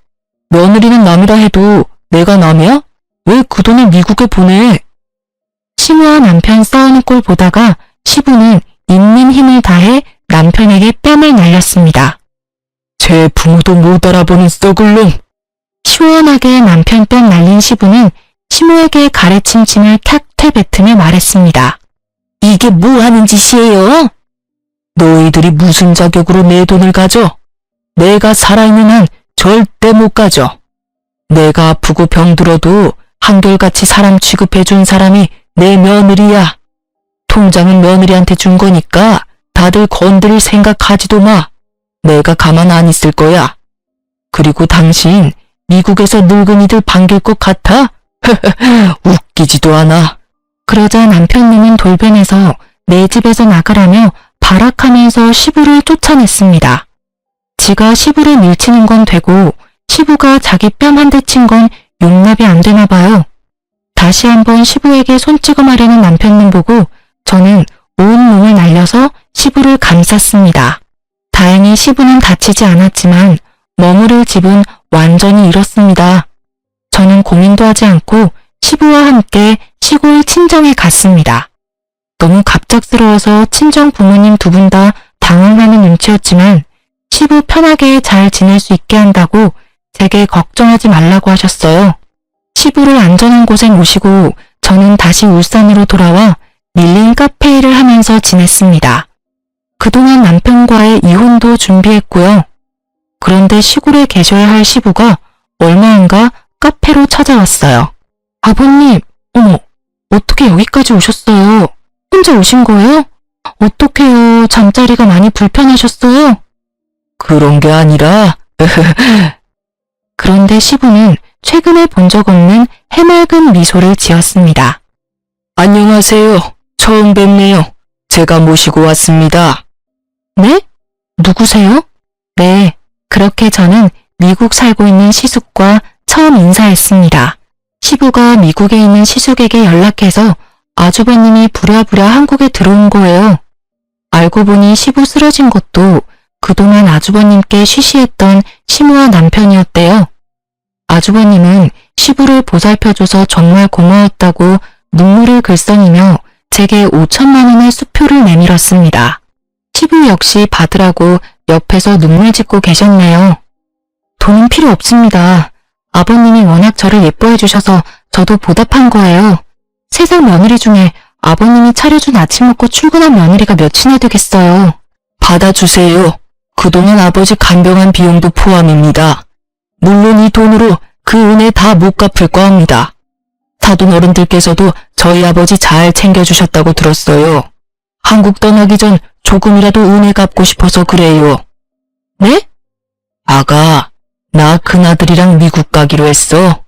며느리는 남이라 해도 내가 남이야? 왜 그 돈을 미국에 보내? 시모와 남편 싸우는 꼴 보다가 시부는 있는 힘을 다해 남편에게 뺨을 날렸습니다. 제 부모도 못 알아보는 썩을 놈. 시원하게 남편 뺨 날린 시부는 시모에게 가래친 침을 탁 뱉으며 말했습니다. 이게 뭐 하는 짓이에요? 너희들이 무슨 자격으로 내 돈을 가져? 내가 살아있는 한 절대 못 가져. 내가 아프고 병들어도 한결같이 사람 취급해준 사람이 내 며느리야. 통장은 며느리한테 준 거니까 다들 건드릴 생각하지도 마. 내가 가만 안 있을 거야. 그리고 당신 미국에서 늙은이들 반길 것 같아? 웃기지도 않아. 그러자 남편님은 돌변해서 내 집에서 나가라며 발악하면서 시부를 쫓아냈습니다. 지가 시부를 밀치는 건 되고 시부가 자기 뺨 한 대 친 건 용납이 안 되나 봐요. 다시 한번 시부에게 손찌검하려는 남편님 보고 저는 온 몸을 날려서 시부를 감쌌습니다. 다행히 시부는 다치지 않았지만 머무를 집은 완전히 잃었습니다. 저는 고민도 하지 않고 시부와 함께 시골 친정에 갔습니다. 너무 갑작스러워서 친정 부모님 두 분 다 당황하는 눈치였지만 시부 편하게 잘 지낼 수 있게 한다고 제게 걱정하지 말라고 하셨어요. 시부를 안전한 곳에 모시고 저는 다시 울산으로 돌아와 밀린 카페 일을 하면서 지냈습니다. 그동안 남편과의 이혼도 준비했고요. 그런데 시골에 계셔야 할 시부가 얼마 안가 카페로 찾아왔어요. 아버님, 어머, 어떻게 여기까지 오셨어요? 혼자 오신 거예요? 어떡해요, 잠자리가 많이 불편하셨어요? 그런 게 아니라... 그런데 시부는 최근에 본 적 없는 해맑은 미소를 지었습니다. 안녕하세요. 처음 뵙네요. 제가 모시고 왔습니다. 네? 누구세요? 네, 그렇게 저는 미국 살고 있는 시숙과 처음 인사했습니다. 시부가 미국에 있는 시숙에게 연락해서 아주버님이 부랴부랴 한국에 들어온 거예요. 알고 보니 시부 쓰러진 것도 그동안 아주버님께 쉬쉬했던 시모와 남편이었대요. 아주버님은 시부를 보살펴줘서 정말 고마웠다고 눈물을 글썽이며 제게 5천만 원의 수표를 내밀었습니다. 시부 역시 받으라고 옆에서 눈물 짓고 계셨네요. 돈은 필요 없습니다. 아버님이 워낙 저를 예뻐해 주셔서 저도 보답한 거예요. 세상 며느리 중에 아버님이 차려준 아침 먹고 출근한 며느리가 몇이나 되겠어요. 받아주세요. 그동안 아버지 간병한 비용도 포함입니다. 물론 이 돈으로 그 은혜 다 못 갚을 거합니다. 사돈 어른들께서도 저희 아버지 잘 챙겨주셨다고 들었어요. 한국 떠나기 전 조금이라도 은혜 갚고 싶어서 그래요. 네? 아가, 나 큰아들이랑 미국 가기로 했어.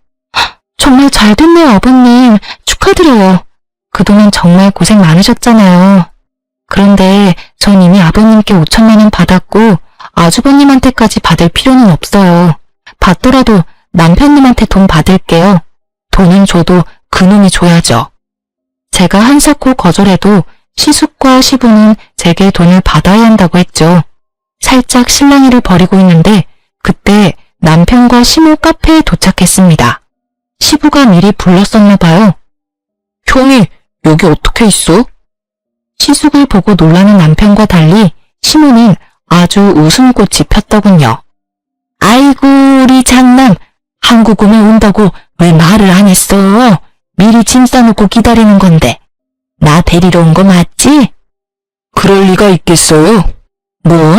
정말 잘 됐네요, 아버님. 축하드려요. 그동안 정말 고생 많으셨잖아요. 그런데 전 이미 아버님께 5천만 원 받았고 아주버님한테까지 받을 필요는 없어요. 받더라도 남편님한테 돈 받을게요. 돈은 줘도 그놈이 줘야죠. 제가 한사코 거절해도 시숙과 시부는 제게 돈을 받아야 한다고 했죠. 살짝 실랑이를 벌이고 있는데 그때 남편과 시모 카페에 도착했습니다. 시부가 미리 불렀었나 봐요. 형이 여기 어떻게 있어? 시숙을 보고 놀라는 남편과 달리 시모는 아주 웃음꽃이 폈더군요. 아이고 우리 장남, 한국 오면 온다고 왜 말을 안 했어? 미리 짐 싸놓고 기다리는 건데. 나 데리러 온 거 맞지? 그럴 리가 있겠어요? 뭐?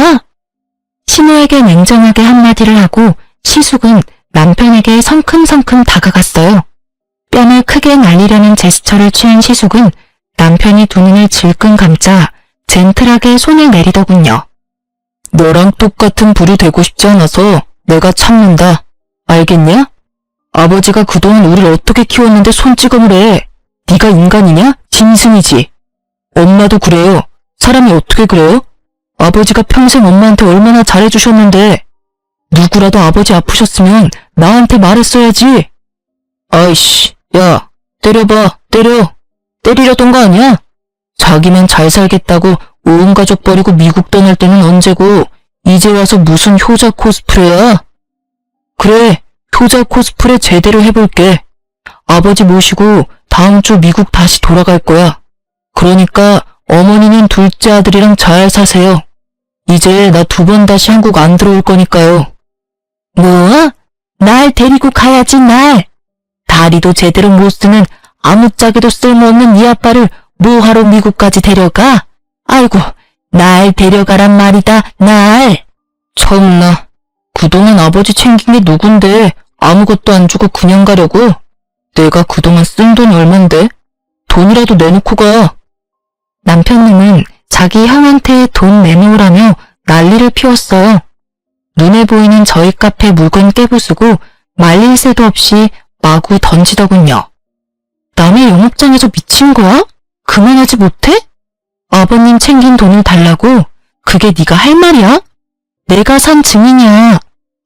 시모에게 냉정하게 한마디를 하고 시숙은 남편에게 성큼성큼 다가갔어요. 뺨을 크게 날리려는 제스처를 취한 시숙은 남편이 두 눈을 질끈 감자 젠틀하게 손을 내리더군요. 너랑 똑같은 불이 되고 싶지 않아서 내가 참는다. 알겠냐? 아버지가 그동안 우리를 어떻게 키웠는데 손찌검을 해. 네가 인간이냐? 짐승이지. 엄마도 그래요. 사람이 어떻게 그래요? 아버지가 평생 엄마한테 얼마나 잘해주셨는데 누구라도 아버지 아프셨으면 나한테 말했어야지. 아이씨, 야, 때려봐, 때려. 때리려던 거 아니야? 자기만 잘 살겠다고 온 가족 버리고 미국 떠날 때는 언제고 이제 와서 무슨 효자 코스프레야? 그래, 효자 코스프레 제대로 해볼게. 아버지 모시고 다음 주 미국 다시 돌아갈 거야. 그러니까 어머니는 둘째 아들이랑 잘 사세요. 이제 나 2번 다시 한국 안 들어올 거니까요. 뭐? 날 데리고 가야지 날. 다리도 제대로 못 쓰는 아무짝에도 쓸모없는 네 아빠를 뭐하러 미국까지 데려가? 아이고, 날 데려가란 말이다, 날. 참나, 그동안 아버지 챙긴 게 누군데 아무것도 안 주고 그냥 가려고? 내가 그동안 쓴 돈이 얼만데? 돈이라도 내놓고 가. 남편님은 자기 형한테 돈 내놓으라며 난리를 피웠어요. 눈에 보이는 저희 카페 물건 깨부수고 말릴 새도 없이 마구 던지더군요. 남의 영업장에서 미친 거야? 그만하지 못해? 아버님 챙긴 돈을 달라고? 그게 네가 할 말이야? 내가 산 증인이야.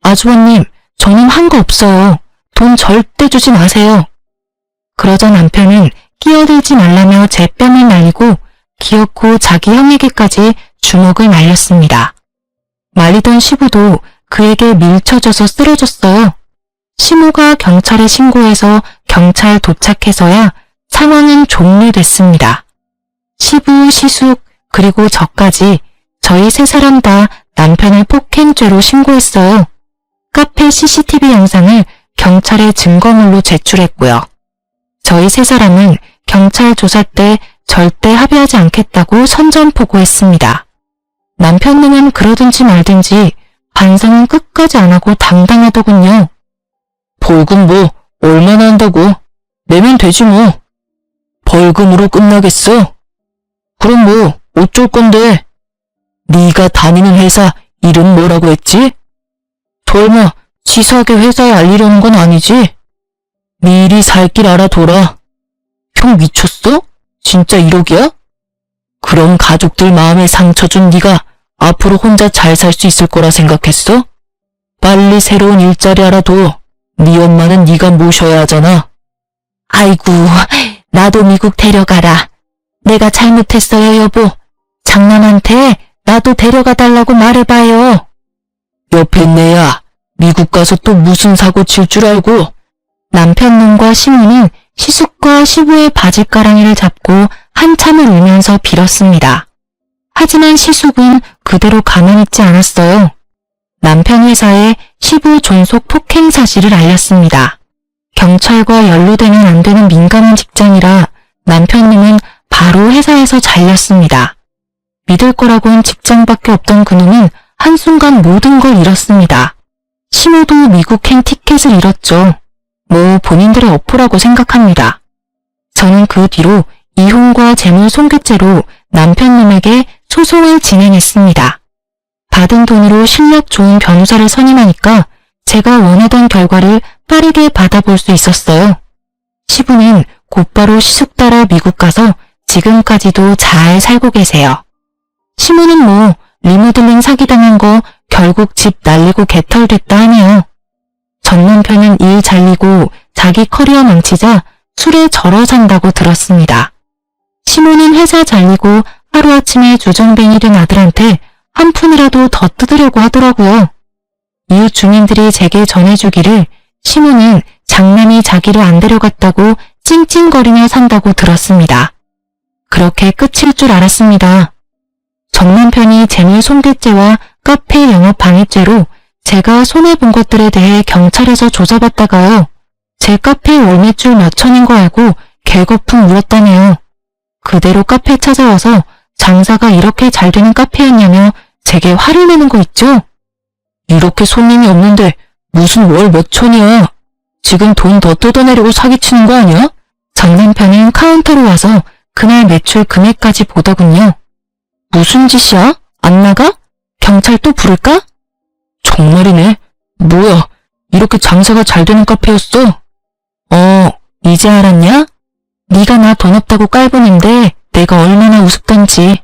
아주버님, 저는 한 거 없어요. 돈 절대 주지 마세요. 그러자 남편은 끼어들지 말라며 제 뺨을 날리고 기어코 자기 형에게까지 주먹을 날렸습니다. 말리던 시부도 그에게 밀쳐져서 쓰러졌어요. 시모가 경찰에 신고해서 경찰 도착해서야 상황은 종료됐습니다. 시부, 시숙, 그리고 저까지 저희 3사람 다 남편을 폭행죄로 신고했어요. 카페 CCTV 영상을 경찰에 증거물로 제출했고요. 저희 3사람은 경찰 조사 때 절대 합의하지 않겠다고 선전포고했습니다. 남편님은 그러든지 말든지 반성은 끝까지 안 하고 당당하더군요. 벌금 뭐 얼마나 한다고? 내면 되지 뭐. 벌금으로 끝나겠어? 그럼 뭐 어쩔 건데? 네가 다니는 회사 이름 뭐라고 했지? 설마 치사하게 회사에 알리려는 건 아니지? 미리 살 길 알아둬라. 형 미쳤어? 진짜 1억이야? 그럼 가족들 마음에 상처 준 네가 앞으로 혼자 잘 살 수 있을 거라 생각했어? 빨리 새로운 일자리 알아둬. 네 엄마는 네가 모셔야 하잖아. 아이고, 나도 미국 데려가라. 내가 잘못했어요, 여보. 장남한테 나도 데려가 달라고 말해봐요. 옆에 내야 미국 가서 또 무슨 사고 칠 줄 알고. 남편놈과 시모는 시숙과 시부의 바짓가랑이를 잡고 한참을 울면서 빌었습니다. 하지만 시숙은 그대로 가만히 있지 않았어요. 남편 회사에 시부 존속 폭행 사실을 알렸습니다. 경찰과 연루되면 안 되는 민감한 직장이라 남편님은 바로 회사에서 잘렸습니다. 믿을 거라고는 직장밖에 없던 그놈은 한순간 모든 걸 잃었습니다. 시모도 미국행 티켓을 잃었죠. 뭐 본인들의 어포라고 생각합니다. 저는 그 뒤로 이혼과 재물 손괴죄로 남편님에게 소송을 진행했습니다. 받은 돈으로 실력 좋은 변호사를 선임하니까 제가 원하던 결과를 빠르게 받아볼 수 있었어요. 시부는 곧바로 시숙 따라 미국 가서 지금까지도 잘 살고 계세요. 시모는 뭐 리모델링 사기당한 거 결국 집 날리고 개털됐다 하네요. 전 남편은 일 잘리고 자기 커리어 망치자 술에 절어 산다고 들었습니다. 시모는 회사 잘리고 하루아침에 주정뱅이 된 아들한테 한 푼이라도 더 뜯으려고 하더라고요. 이웃 주민들이 제게 전해주기를 시모는 장남이 자기를 안 데려갔다고 찡찡거리며 산다고 들었습니다. 그렇게 끝일 줄 알았습니다. 전 남편이 재물 손괴죄와 카페 영업 방해죄로 제가 손해본 것들에 대해 경찰에서 조사받다가요. 제 카페 월 매출 몇 천인 거 알고 개거품 물었다네요. 그대로 카페 찾아와서 장사가 이렇게 잘 되는 카페였냐며 제게 화를 내는 거 있죠? 이렇게 손님이 없는데 무슨 월 몇 천이야? 지금 돈 더 뜯어내려고 사기치는 거 아니야? 전 남편은 카운터로 와서 그날 매출 금액까지 보더군요. 무슨 짓이야? 안 나가? 경찰 또 부를까? 정말이네. 뭐야, 이렇게 장사가 잘 되는 카페였어? 이제 알았냐? 네가 나 돈 없다고 깔보는데 내가 얼마나 우습던지.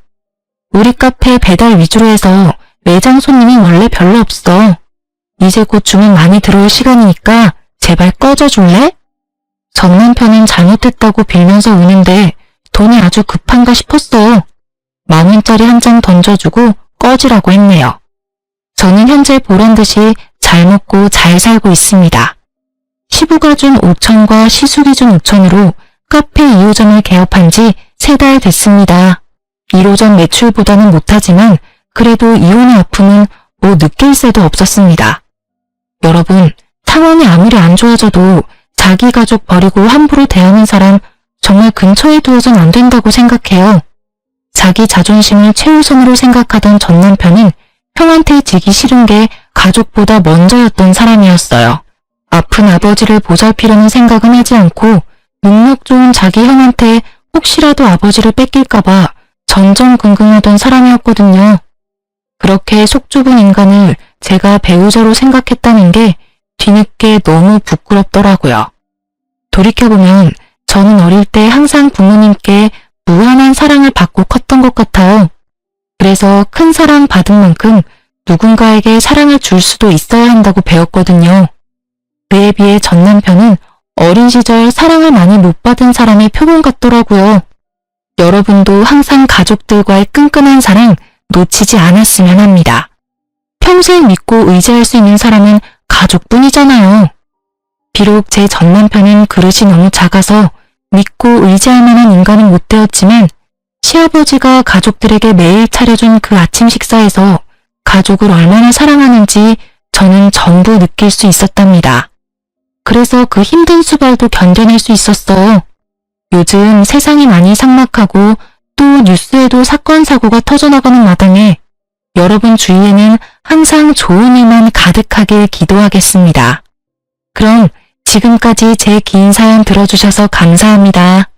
우리 카페 배달 위주로 해서 매장 손님이 원래 별로 없어. 이제 곧 주문 많이 들어올 시간이니까 제발 꺼져줄래? 전 남편은 잘못했다고 빌면서 우는데 돈이 아주 급한가 싶었어. 10,000원짜리 한 장 던져주고 꺼지라고 했네요. 저는 현재 보란듯이 잘 먹고 잘 살고 있습니다. 시부가 준 5,000과 시숙이 준 5,000으로 카페 2호점을 개업한 지 3달 됐습니다. 1호점 매출보다는 못하지만 그래도 이혼의 아픔은 뭐 느낄 새도 없었습니다. 여러분, 상황이 아무리 안 좋아져도 자기 가족 버리고 함부로 대하는 사람 정말 근처에 두어선 안 된다고 생각해요. 자기 자존심을 최우선으로 생각하던 전 남편은 형한테 지기 싫은 게 가족보다 먼저였던 사람이었어요. 아픈 아버지를 보살피려는 생각은 하지 않고 능력 좋은 자기 형한테 혹시라도 아버지를 뺏길까봐 전전긍긍하던 사람이었거든요. 그렇게 속 좁은 인간을 제가 배우자로 생각했다는 게 뒤늦게 너무 부끄럽더라고요. 돌이켜보면 저는 어릴 때 항상 부모님께 무한한 사랑을 받고 컸던 것 같아요. 그래서 큰 사랑 받은 만큼 누군가에게 사랑을 줄 수도 있어야 한다고 배웠거든요. 그에 비해 전 남편은 어린 시절 사랑을 많이 못 받은 사람의 표본 같더라고요. 여러분도 항상 가족들과의 끈끈한 사랑 놓치지 않았으면 합니다. 평생 믿고 의지할 수 있는 사람은 가족뿐이잖아요. 비록 제 전 남편은 그릇이 너무 작아서 믿고 의지할 만한 인간은 못 되었지만 시아버지가 가족들에게 매일 차려준 그 아침 식사에서 가족을 얼마나 사랑하는지 저는 전부 느낄 수 있었답니다. 그래서 그 힘든 수발도 견뎌낼 수 있었어요. 요즘 세상이 많이 삭막하고 또 뉴스에도 사건 사고가 터져나가는 마당에 여러분 주위에는 항상 좋은 일만 가득하길 기도하겠습니다. 그럼 지금까지 제 긴 사연 들어주셔서 감사합니다.